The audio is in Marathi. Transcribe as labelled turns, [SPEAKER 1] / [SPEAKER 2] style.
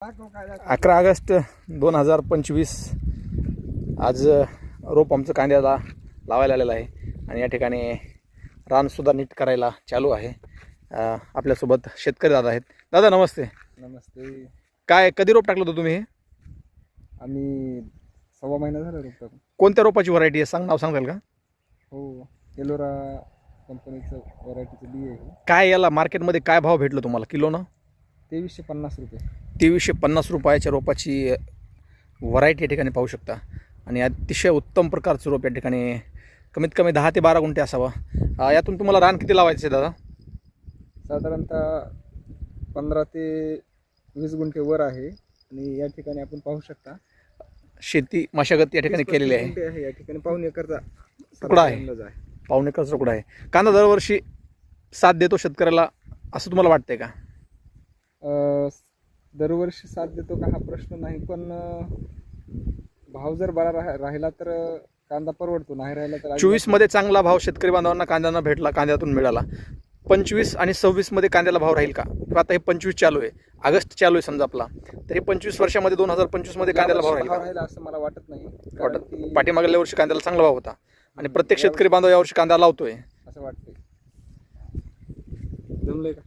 [SPEAKER 1] 11 ऑगस्ट 2025 आज रोप आमचं कांद्याला लावायला आलेलं आहे आणि या ठिकाणी रानसुद्धा नीट करायला चालू आहे. आपल्यासोबत शेतकरी दादा आहेत. दादा नमस्ते.
[SPEAKER 2] नमस्ते.
[SPEAKER 1] काय कधी रोप टाकलं होतं तुम्ही?
[SPEAKER 2] आम्ही 1.25 महिना झाला रोप टाकून.
[SPEAKER 1] कोणत्या रोपाची व्हरायटी आहे नाव सांगताल का?
[SPEAKER 2] हो, एलोरा कंपनीचं व्हरायटीचं बी आहे.
[SPEAKER 1] काय याला मार्केटमध्ये काय भाव भेटलं तुम्हाला किलोनं?
[SPEAKER 2] 2350 रुपये.
[SPEAKER 1] 2350 रुपयाच्या रोपाची व्हरायटी या ठिकाणी पाहू शकता आणि अतिशय उत्तम प्रकारचं रोप या ठिकाणी कमीत कमी 10 ते 12 गुंठे असावं. यातून तुम्हाला रान किती लावायचं आहे दादा?
[SPEAKER 2] साधारणतः 15 ते 20 गुंठे वर आहे आणि या ठिकाणी आपण पाहू शकता
[SPEAKER 1] शेती मशागत या ठिकाणी केलेली आहे.
[SPEAKER 2] या ठिकाणी पाऊण एकरचा
[SPEAKER 1] तुकडा आहे. पाऊण एकरचा तुकडा आहे. कांदा दरवर्षी साथ देतो शेतकऱ्याला असं तुम्हाला वाटतंय का?
[SPEAKER 2] दरवर्षी साथ देतो का हा प्रश्न नाही, पण भाव जर बरा राहिला तर कांदा परवडतो, नाही राहिला तर
[SPEAKER 1] 24 मध्ये चांगला भाव शेतकरी बांधवांना कांद्यानं भेटला, कांद्यातून मिळाला. 25 आणि 26 मध्ये कांद्याला भाव राहील का? आता हे 25 चालू आहे, ऑगस्ट चालू आहे समजा आपला, तर हे 25 वर्षामध्ये 2025 मध्ये कांद्याला भाव राहील
[SPEAKER 2] असं मला वाटत नाही.
[SPEAKER 1] पाठीमागल्या वर्षी कांद्याला चांगला भाव होता आणि प्रत्येक शेतकरी बांधव यावर्षी कांदा लावतोय
[SPEAKER 2] असं वाटतंय. जमलंय का?